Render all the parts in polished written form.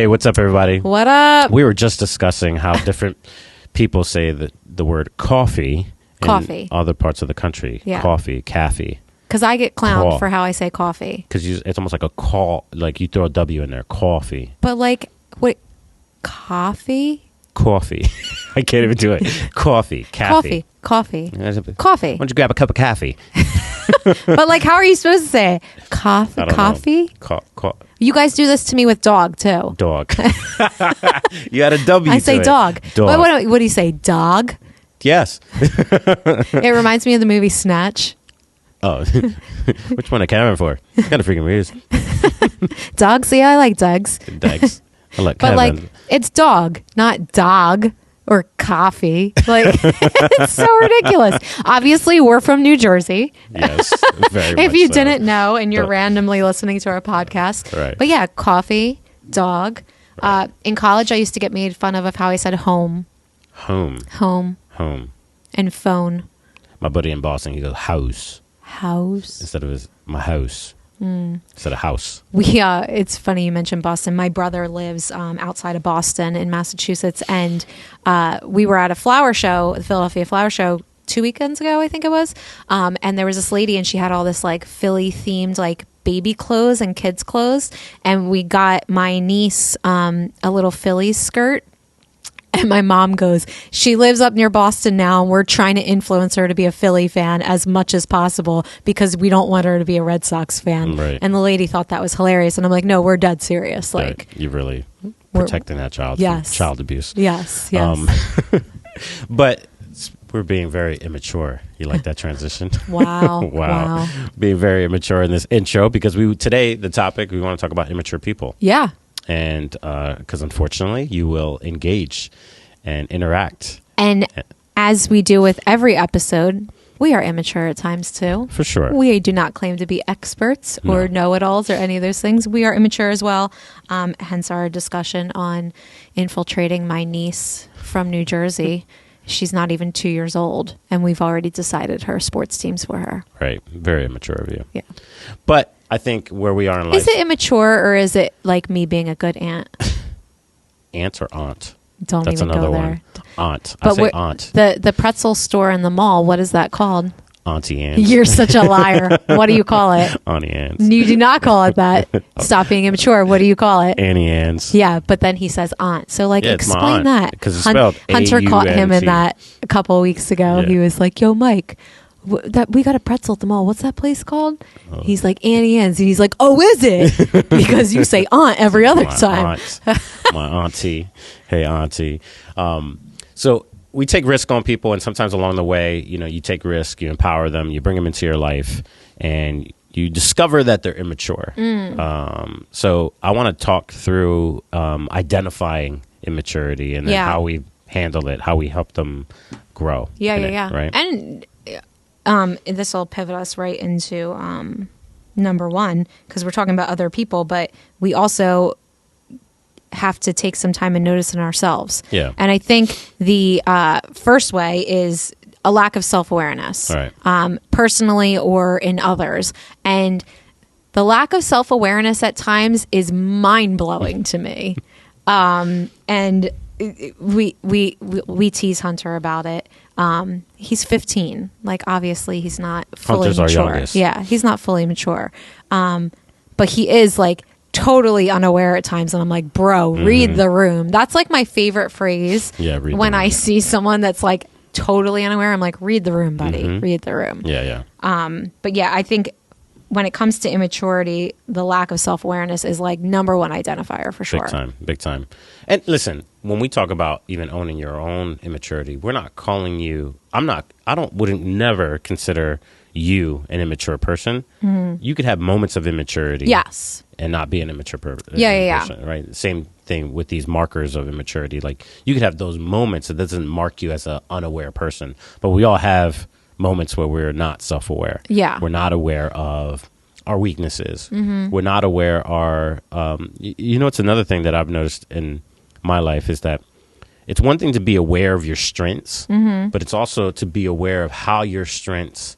Hey, what's up, everybody? What up? We were just discussing how different people say the word coffee in other parts of the country. Yeah. Coffee, caffee. Because I get clowned for how I say coffee. Because it's almost like a call, like you throw a W in there, coffee. But like, wait, coffee? Coffee. I can't even do it. Coffee, caffee. Coffee. Why don't you grab a cup of coffee? But like, how are you supposed to say it? Coffee? You guys do this to me with dog, too. Dog. You had a W I say to dog. It. Dog. What do you say? Dog? Yes. It reminds me of the movie Snatch. Oh, which one I Kevin for? Kind of freaking weird. Dogs? See, I like dogs. Dogs. I like But Kevin. like, it's dog, not dog or coffee. Like, it's so ridiculous. Obviously, we're from New Jersey. Yes, very much If you so. didn't know and you're randomly listening to our podcast. Right. But yeah, coffee, dog. Right. In college, I used to get made fun of how I said home, Home. and phone. My buddy in Boston, he goes house House. instead of my house. Instead of house. It's funny you mentioned Boston. My brother lives outside of Boston in Massachusetts, and we were at a flower show, the Philadelphia Flower Show, 2 weekends ago, I think it was. And there was this lady, and she had all this like Philly themed like baby clothes and kids clothes, and we got my niece a little Philly skirt. And my mom goes, she lives up near Boston now, and we're trying to influence her to be a Philly fan as much as possible because we don't want her to be a Red Sox fan. Right. And the lady thought that was hilarious. And I'm like, no, we're dead serious. Like, You're really protecting that child from child abuse. Yes. But we're being very immature. You like that transition? Wow. Wow. Being very immature in this intro because today, the topic, we want to talk about immature people. Yeah. And because unfortunately, you will engage and interact. And as we do with every episode, we are immature at times too. For sure. We do not claim to be experts or know-it-alls or any of those things. We are immature as well. Hence our discussion on infiltrating my niece from New Jersey. She's not even 2 years old, and we've already decided her sports teams for her. Right. Very immature of you. Yeah. But I think where we are in life... Is it immature, or is it like me being a good aunt? Aunt or aunt? Don't That's even another go there. one. Aunt. I say aunt. The pretzel store in the mall, what is that called? Auntie Anne's. You're such a liar. What do you call it? Auntie Anne's. You do not call it that. Stop being immature. What do you call it? Annie Anne's. Yeah, but then he says aunt. So like, Yeah, it's my explain aunt, that. 'cause it's spelled Hunter caught him in A-U-N-T. that a couple of weeks ago. Yeah. He was like, yo, Mike, that we got a pretzel at the mall. What's that place called? Oh. He's like, Annie Ann's. And he's like, oh, is it? Because you say aunt every other time. My auntie. Hey, auntie. So we take risk on people, and sometimes along the way, you take risk, you empower them, you bring them into your life, and you discover that they're immature. So I want to talk through identifying immaturity and then how we handle it, how we help them grow. Yeah. Right? And this will pivot us right into number one, because we're talking about other people, but we also have to take some time and notice in ourselves. Yeah. And I think the first way is a lack of self-awareness, Right. Personally or in others. And the lack of self-awareness at times is mind-blowing to me. And we tease Hunter about it. He's 15. Like, obviously, he's not fully Hunter's our mature. youngest. Yeah, he's not fully mature. But he is like totally unaware at times, and I'm like, bro, read the room. That's like my favorite phrase. Yeah, read the when I room. see someone that's like totally unaware, I'm like, read the room, buddy. Read the room. Yeah. But yeah, I think when it comes to immaturity, the lack of self-awareness is like number one identifier for sure. Big time. And listen, when we talk about even owning your own immaturity, we're not calling you, wouldn't never consider you an immature person. You could have moments of immaturity. Yes. And not be an immature person. Yeah. Right. Same thing with these markers of immaturity. Like, you could have those moments that doesn't mark you as an unaware person, but we all have moments where we're not self-aware. Yeah. We're not aware of our weaknesses. We're not aware it's another thing that I've noticed in my life is that it's one thing to be aware of your strengths, but it's also to be aware of how your strengths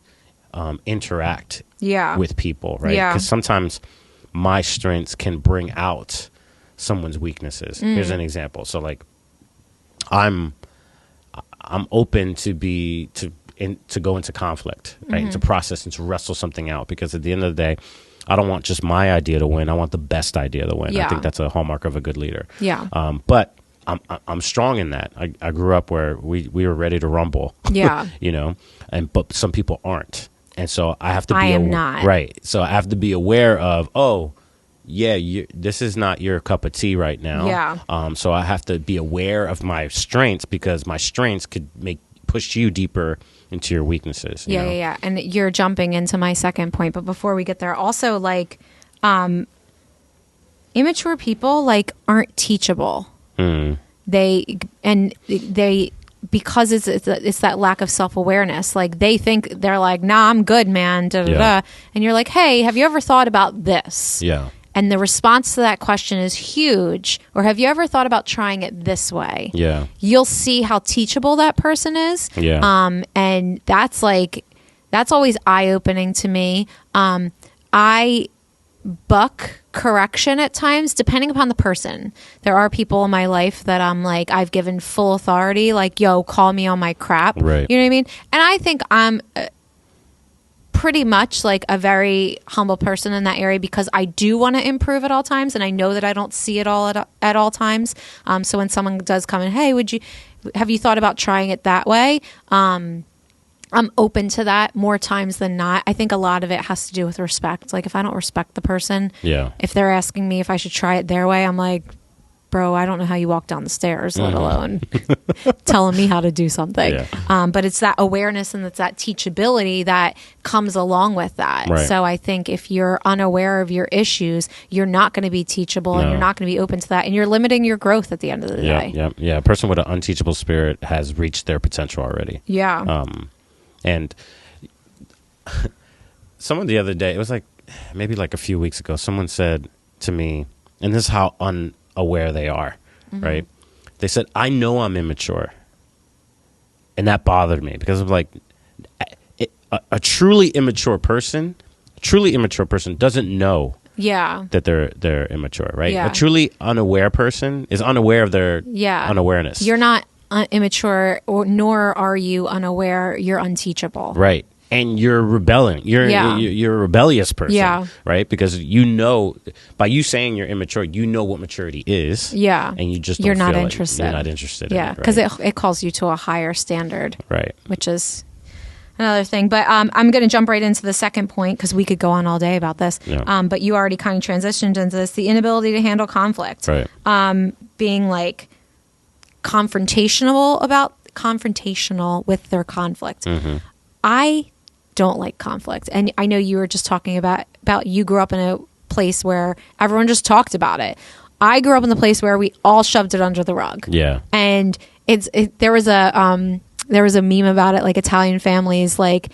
interact with people, right? Yeah. Because sometimes my strengths can bring out someone's weaknesses. Here's an example. So like I'm open to go into conflict, right? To process and to wrestle something out, because at the end of the day, I don't want just my idea to win. I want the best idea to win. I think that's a hallmark of a good leader. Yeah. But I'm strong in that. I grew up where we were ready to rumble. Yeah. But some people aren't. And so I have to be I am not. Right. So I have to be aware of, this is not your cup of tea right now. Yeah. So I have to be aware of my strengths, because my strengths could push you deeper into your weaknesses. Yeah. And you're jumping into my second point, but before we get there, also like immature people like aren't teachable. They because it's that lack of self-awareness. Like they think they're like, nah, I'm good, man. Da, da, da. And you're like, hey, have you ever thought about this? Yeah. And the response to that question is huge. Or have you ever thought about trying it this way? Yeah. You'll see how teachable that person is. Yeah. And that's always eye-opening to me. I buck correction at times, depending upon the person. There are people in my life that I'm like, I've given full authority, like, yo, call me on my crap. Right. You know what I mean? And I think I'm pretty much like a very humble person in that area, because I do want to improve at all times, and I know that I don't see it all at all times. So when someone does come in, hey, have you thought about trying it that way? I'm open to that more times than not. I think a lot of it has to do with respect. Like if I don't respect the person, if they're asking me if I should try it their way, I'm like, bro, I don't know how you walk down the stairs, let alone telling me how to do something. Yeah. But it's that awareness and it's that teachability that comes along with that. Right. So I think if you're unaware of your issues, you're not going to be teachable and you're not going to be open to that. And you're limiting your growth at the end of the day. Yeah. A person with an unteachable spirit has reached their potential already. Yeah. And someone the other day, it was like maybe like a few weeks ago, someone said to me, and this is how unaware they are, right? They said, I know I'm immature. And that bothered me, because of like a truly immature person doesn't know that they're immature, right? Yeah. A truly unaware person is unaware of their unawareness. You're not immature, nor are you unaware you're unteachable. Right. And you're rebelling. You're a rebellious person, right? Because by you saying you're immature, you know what maturity is. Yeah. And you just don't you're not feel interested. You're not interested in it. Because it calls you to a higher standard. Right. Which is another thing. But I'm going to jump right into the second point, because we could go on all day about this. Yeah. But you already kind of transitioned into this, the inability to handle conflict. Right. Being like confrontational with their conflict. I don't like conflict. And I know you were just talking about you grew up in a place where everyone just talked about it. I grew up in the place where we all shoved it under the rug. Yeah. And there was a meme about it, like Italian families, like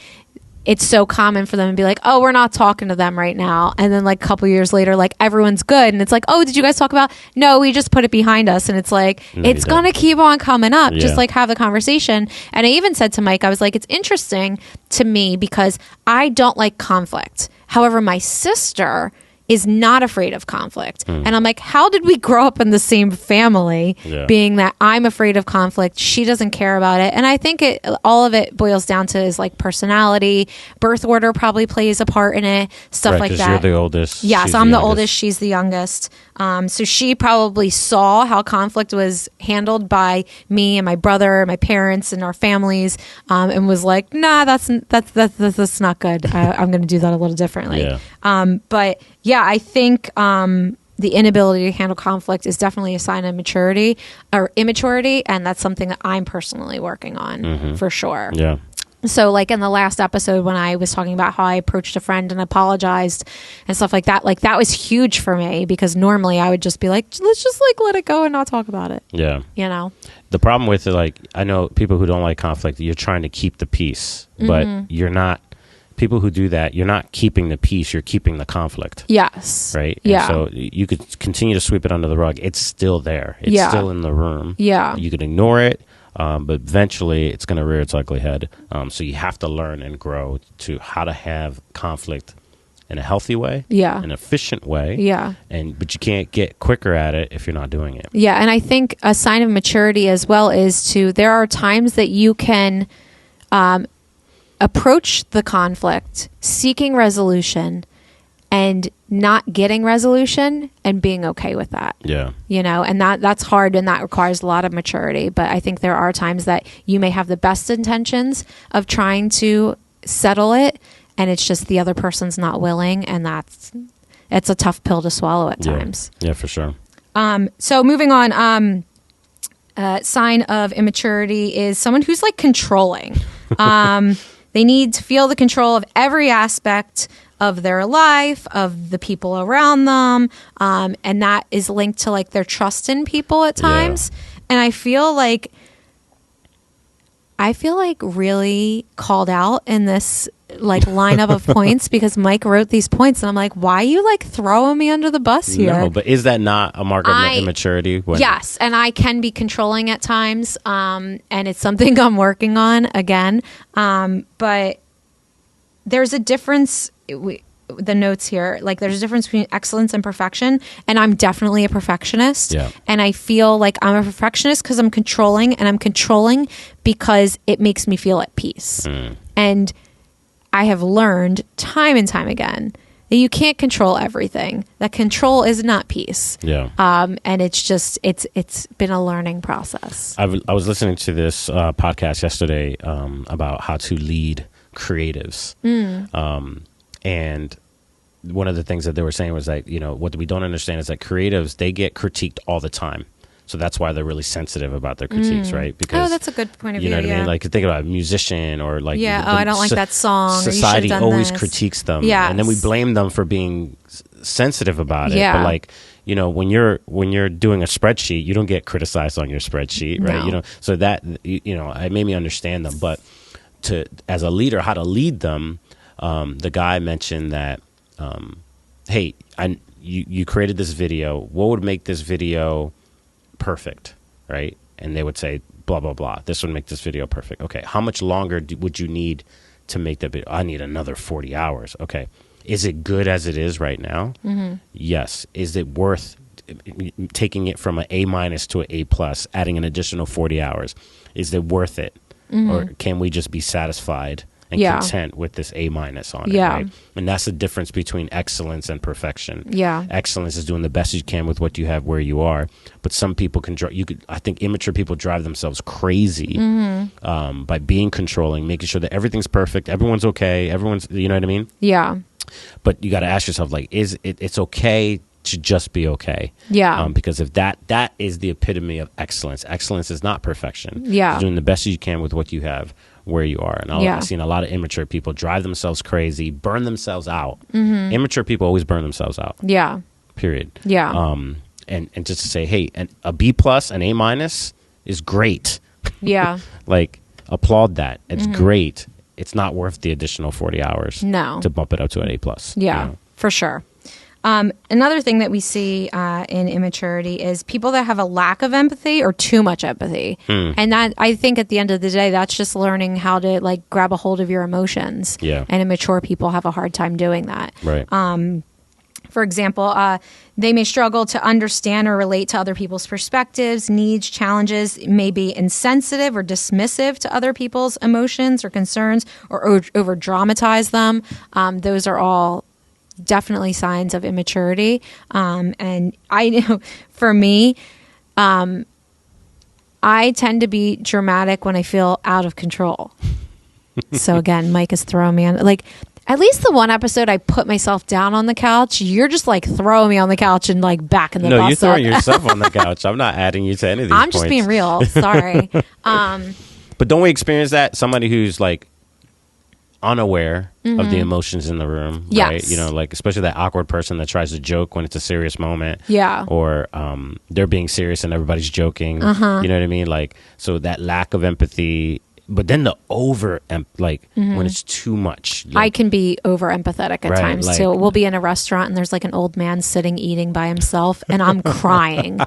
it's so common for them to be like, oh, we're not talking to them right now. And then like a couple years later, like everyone's good. And it's like, oh, did you guys talk about? No, we just put it behind us. And it's like, it's going to keep on coming up. Yeah. Just like have the conversation. And I even said to Mike, I was like, it's interesting to me because I don't like conflict. However, my sister is not afraid of conflict. And I'm like, how did we grow up in the same family, being that I'm afraid of conflict, she doesn't care about it? And I think all of it boils down to is like personality, birth order probably plays a part in it, stuff like that. You're the oldest. Yes, I'm the oldest, she's the youngest. So she probably saw how conflict was handled by me and my brother, my parents, and our families, and was like, nah, that's not good. I'm going to do that a little differently. Yeah. But yeah, I think the inability to handle conflict is definitely a sign of maturity or immaturity, and that's something that I'm personally working on for sure. Yeah. So like in the last episode when I was talking about how I approached a friend and apologized and stuff like that was huge for me, because normally I would just be like, let's just like let it go and not talk about it. Yeah. You know? The problem with it, like, I know people who don't like conflict, you're trying to keep the peace, but you're not. People who do that, you're not keeping the peace, you're keeping the conflict. Yes. Right? And so you could continue to sweep it under the rug. It's still there. It's still in the room. Yeah. You can ignore it, but eventually it's going to rear its ugly head. So you have to learn and grow to how to have conflict in a healthy way, an efficient way, but you can't get quicker at it if you're not doing it. Yeah, and I think a sign of maturity as well is there are times that you can approach the conflict seeking resolution and not getting resolution and being okay with that. Yeah. And that's hard, and that requires a lot of maturity. But I think there are times that you may have the best intentions of trying to settle it, and it's just the other person's not willing, and it's a tough pill to swallow at times. Yeah, for sure. So moving on, sign of immaturity is someone who's like controlling. They need to feel the control of every aspect of their life, of the people around them, and that is linked to like their trust in people at times. And I feel like really called out in this like lineup of points because Mike wrote these points, and I'm like, why are you like throwing me under the bus here? No, but is that not a mark of immaturity? Yes, and I can be controlling at times, and it's something I'm working on again. But there's a difference. The notes here, like there's a difference between excellence and perfection, and I'm definitely a perfectionist. And I feel like I'm a perfectionist because I'm controlling, and I'm controlling because it makes me feel at peace. And I have learned time and time again that you can't control everything. That control is not peace. And it's just it's been a learning process. I was listening to this podcast yesterday about how to lead creatives. And one of the things that they were saying was that, what we don't understand is that creatives, they get critiqued all the time. So that's why they're really sensitive about their critiques, right? Because that's a good point of view. You know what I mean? Like, think about a musician or like... I don't like that song. Society always critiques them. And then we blame them for being sensitive about it. But like, when you're doing a spreadsheet, you don't get criticized on your spreadsheet, right? No. So that, it made me understand them. But as a leader, how to lead them... the guy mentioned that, hey, you created this video. What would make this video perfect, right? And they would say, blah, blah, blah. This would make this video perfect. Okay, how much longer would you need to make that video? I need another 40 hours. Okay, is it good as it is right now? Yes. Is it worth taking it from an A- to an A+, adding an additional 40 hours? Is it worth it? Or can we just be satisfied and content with this A- on it, right? And that's the difference between excellence and perfection. Excellence is doing the best you can with what you have where you are. But some people I think immature people drive themselves crazy by being controlling, making sure that everything's perfect, everyone's okay, you know what I mean? But you got to ask yourself, like, it's okay to just be okay. Because if that is the epitome of excellence. Excellence is not perfection. You're doing the best you can with what you have where you are. And I've seen a lot of immature people drive themselves crazy, burn themselves out. Immature people always burn themselves out. Period. And just to say, hey, a B+, an A- is great. Like, applaud that. It's great. It's not worth the additional 40 hours to bump it up to an A+. For sure. Another thing that we see in immaturity is people that have a lack of empathy or too much empathy. And that, I think at the end of the day, that's just learning how to like grab a hold of your emotions. And immature people have a hard time doing that. For example, they may struggle to understand or relate to other people's perspectives, needs, challenges, may be insensitive or dismissive to other people's emotions or concerns, or over dramatize them. Those are all definitely signs of immaturity. And I know for me, I tend to be dramatic when I feel out of control. So again, Mike is throwing me on, like, at least the one episode I put myself down on the couch, you're just like throwing me on the couch and like back in the bus. No, you're throwing yourself on the couch. I'm not adding you to any of these I'm just being real. Sorry. But don't we experience that? Somebody who's like unaware of the emotions in the room, right? Like especially that awkward person that tries to joke when it's a serious moment, or they're being serious and everybody's joking. You know what I mean? Like, so that lack of empathy but then the when it's too much. I can be over empathetic at Right, times like- too. We'll be in a restaurant and there's like an old man sitting eating by himself and I'm crying,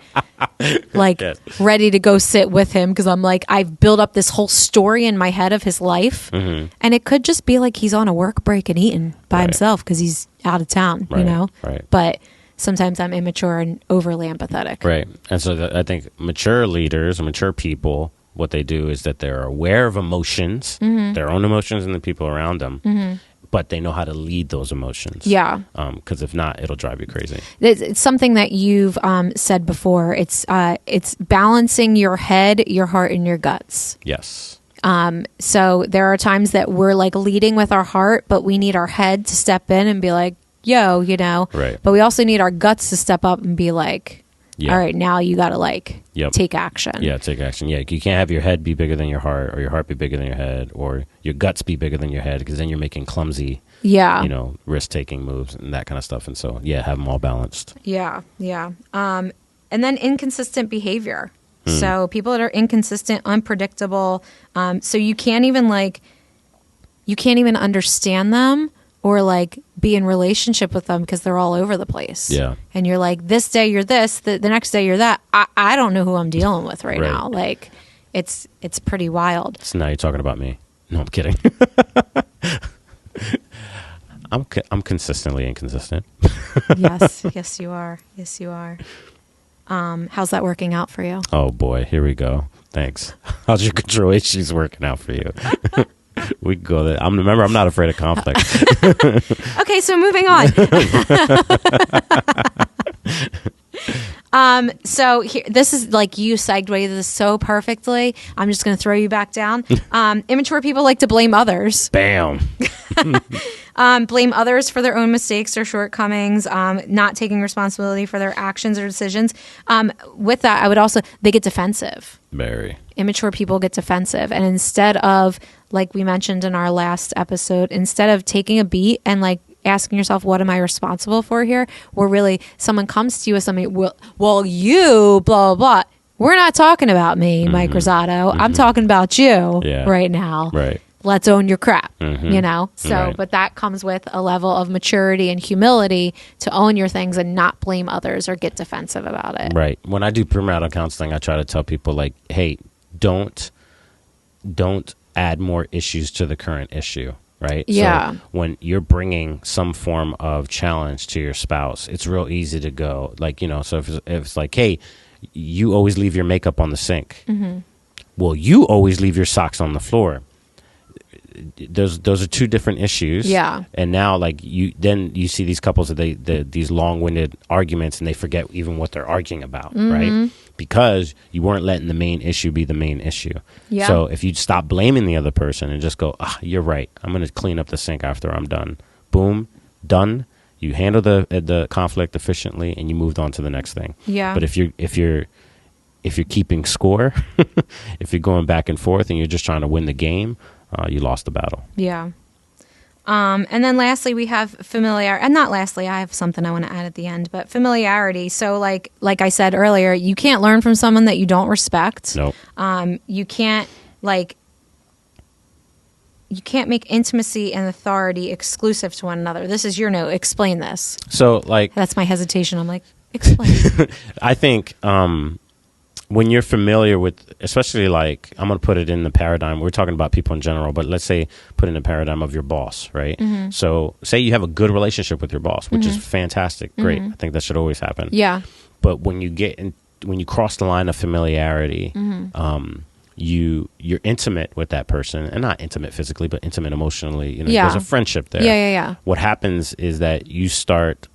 like Yes. ready to go sit with him because I'm like, I've built up this whole story in my head of his life. And it could just be like he's on a work break and eating by Right. himself because he's out of town, you Right, know? right. But sometimes I'm immature and overly empathetic. Right. And so I think mature leaders, mature people, what they do is that they're aware of emotions, their own emotions and the people around them, but they know how to lead those emotions. Yeah. Because if not, it'll drive you crazy. It's something that you've said before. It's balancing your head, your heart, and your guts. Yes. So there are times that we're like leading with our heart, but we need our head to step in and be like, yo, you know. Right. But we also need our guts to step up and be like, Yeah. all right, now you got to like Yep. take action. Yeah, take action. Yeah, you can't have your head be bigger than your heart, or your heart be bigger than your head, or your guts be bigger than your head, because then you're making clumsy, Yeah. risk-taking moves and that kind of stuff. And so, yeah, have them all balanced. Yeah. Yeah. And then inconsistent behavior. So people that are inconsistent, unpredictable. So you can't even understand them or like be in relationship with them because they're all over the place. Yeah. And you're like, this day you're this, the next day you're that. I don't know who I'm dealing with right Right. now. Like it's pretty wild. So now you're talking about me. No, I'm kidding. I'm consistently inconsistent. Yes. Yes, you are. Yes, you are. How's that working out for you? Oh, boy. Here we go. Thanks. How's your control issues working out for you? We can go there. Remember, I'm not afraid of conflict. Okay, so moving on. So here, this is like you segued this so perfectly. I'm just going to throw you back down. Immature people like to blame others. Bam. Blame others for their own mistakes or shortcomings, not taking responsibility for their actions or decisions. With that, I would also, they get defensive. Very. Immature people get defensive. And instead of, like we mentioned in our last episode, instead of taking a beat and like asking yourself, what am I responsible for here? Where really someone comes to you with something, well, you, blah, blah, blah. We're not talking about me, Mike Rosato. I'm talking about you right now. Right. Let's own your crap, you know? So, Right. but that comes with a level of maturity and humility to own your things and not blame others or get defensive about it. Right. When I do premarital counseling, I try to tell people like, hey, don't add more issues to the current issue. Right. Yeah. So when you're bringing some form of challenge to your spouse, it's real easy to go like, so if it's like, hey, you always leave your makeup on the sink. Well, you always leave your socks on the floor. Those are two different issues. Yeah. And now like you see these couples that these long-winded arguments and they forget even what they're arguing about, right? Because you weren't letting the main issue be the main issue. Yeah. So if you stop blaming the other person and just go, you're right, I'm going to clean up the sink after I'm done. Boom, done. You handle the conflict efficiently and you moved on to the next thing. Yeah. But if you're keeping score, if you're going back and forth and you're just trying to win the game, you lost the battle. Yeah. And then lastly, we have familiarity. And not lastly, I have something I want to add at the end, but familiarity. So like I said earlier, you can't learn from someone that you don't respect. Nope. You can't make intimacy and authority exclusive to one another. This is your note. Explain this. So like, That's my hesitation. I'm like, explain. I think when you're familiar with, especially like, I'm going to put it in the paradigm, we're talking about people in general, but let's say put in the paradigm of your boss, right? So say you have a good relationship with your boss, which is fantastic. Great. I think that should always happen. Yeah. But when you cross the line of familiarity, you're intimate with that person, and not intimate physically, but intimate emotionally. Yeah. There's a friendship there. Yeah. What happens is that you start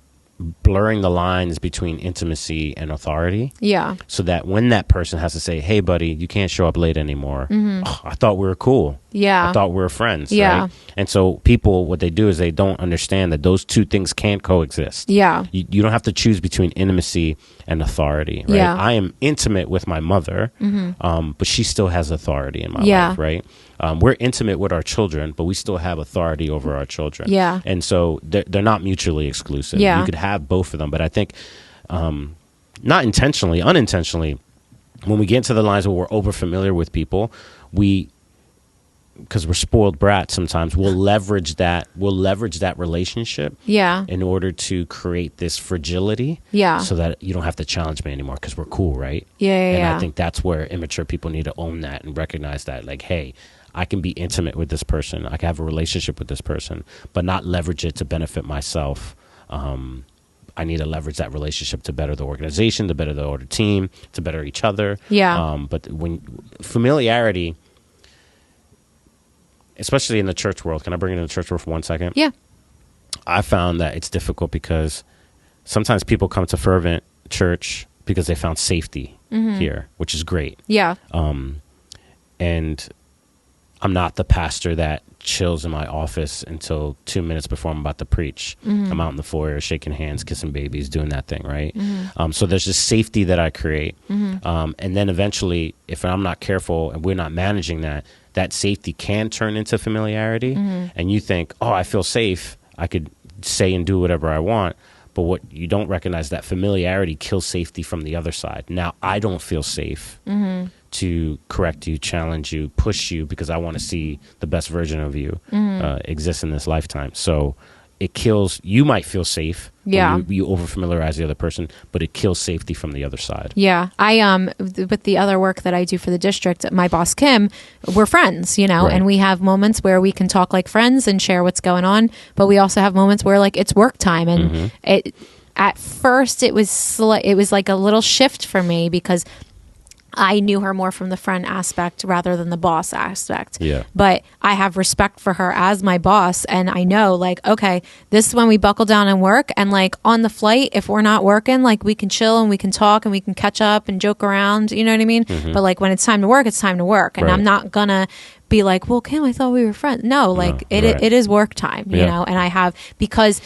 blurring the lines between intimacy and authority. Yeah. So that when that person has to say, hey, buddy, you can't show up late anymore. Oh, I thought we were cool. Yeah. I thought we were friends. Yeah. Right? And so people, what they do is they don't understand that those two things can't coexist. Yeah. You don't have to choose between intimacy and authority. Right? Yeah. I am intimate with my mother, but she still has authority in my Yeah. life. Right. We're intimate with our children, but we still have authority over our children. Yeah. And so they're not mutually exclusive. Yeah. You could have both of them, but I think not intentionally, unintentionally, when we get into the lines where we're over familiar with people, we because we're spoiled brats sometimes, we'll leverage that relationship in order to create this fragility so that you don't have to challenge me anymore because we're cool, right? And I think that's where immature people need to own that and recognize that, like, hey, I can be intimate with this person, I can have a relationship with this person, but not leverage it to benefit myself. I need to leverage that relationship to better the organization, to better the team, to better each other. But when familiarity, especially in the church world, can I bring it in the church world for 1 second? Yeah. I found that it's difficult because sometimes people come to fervent church because they found safety here, which is great. Yeah. And I'm not the pastor that chills in my office until 2 minutes before I'm about to preach. I'm out in the foyer shaking hands, kissing babies, doing that thing, right? So there's this safety that I create. And then eventually, if I'm not careful and we're not managing that safety can turn into familiarity. And you think, oh, I feel safe, I could say and do whatever I want. But what you don't recognize, that familiarity kills safety from the other side. Now I don't feel safe to correct you, challenge you, push you, because I want to see the best version of you exist in this lifetime. So it kills, you might feel safe when you over familiarize the other person, but it kills safety from the other side. With the other work that I do for the district, my boss Kim, we're friends, and we have moments where we can talk like friends and share what's going on, but we also have moments where like it's work time. And at first it was like a little shift for me because I knew her more from the friend aspect rather than the boss aspect. But I have respect for her as my boss, and I know, like, okay, this is when we buckle down and work, and like on the flight, if we're not working, like we can chill and we can talk and we can catch up and joke around, you know what I mean? But like when it's time to work, it's time to work. And I'm not gonna be like, well, Kim, I thought we were friends. No, like it is work time, you know? And I have, because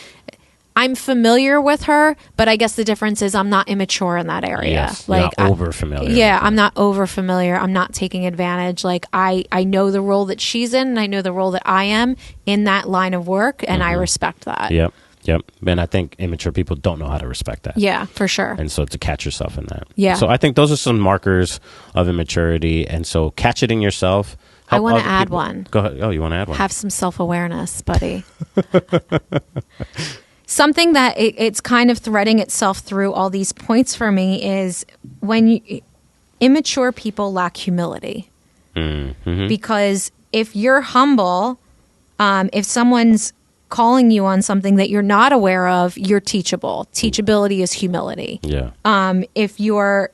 I'm familiar with her, but I guess the difference is I'm not immature in that area. Yes, like not over familiar. Yeah, I'm not over familiar. I'm not taking advantage. Like I know the role that she's in, and I know the role that I am in that line of work, and I respect that. Yep. And I think immature people don't know how to respect that. Yeah, for sure. And so to catch yourself in that. Yeah. So I think those are some markers of immaturity. And so catch it in yourself. I want to add one. Go ahead. Oh, you want to add one? Have some self-awareness, buddy. Something that it's kind of threading itself through all these points for me is when immature people lack humility. Because if you're humble, if someone's calling you on something that you're not aware of, you're teachable. Teachability is humility. If you're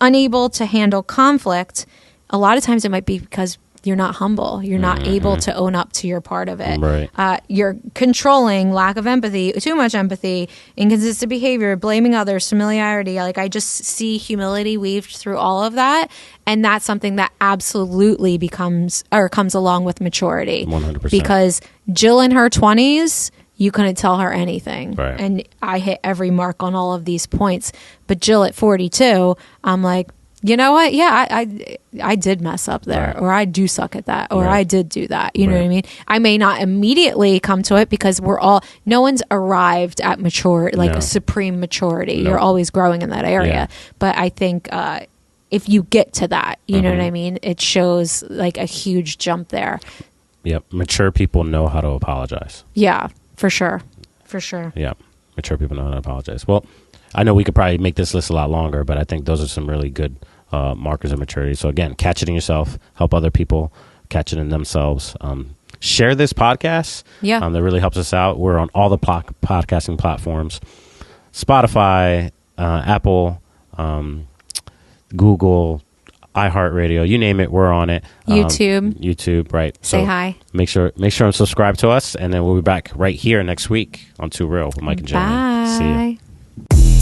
unable to handle conflict, a lot of times it might be because you're not humble. You're not able to own up to your part of it. You're controlling, lack of empathy, too much empathy, inconsistent behavior, blaming others, familiarity. Like I just see humility weaved through all of that. And that's something that absolutely comes along with maturity. 100%. Because Jill in her 20s, you couldn't tell her anything. And I hit every mark on all of these points. But Jill at 42, I'm like, you know what? Yeah, I did mess up there, or I do suck at that, or I did do that. You know what I mean? I may not immediately come to it because no one's arrived at mature, a supreme maturity. You're always growing in that area. But I think if you get to that, you know what I mean? It shows like a huge jump there. Yep. Mature people know how to apologize. Yeah, for sure. For sure. Yeah. Mature people know how to apologize. Well, I know we could probably make this list a lot longer, but I think those are some really good markers of maturity. So again, catch it in yourself, help other people catch it in themselves. Share this podcast. That really helps us out. We're on all the podcasting platforms, Spotify, Apple, Google, iHeartRadio, you name it, we're on it. YouTube, right. Say hi. Make sure and subscribe to us, and then we'll be back right here next week on Too Real with Mike and Jillian. Bye. See you.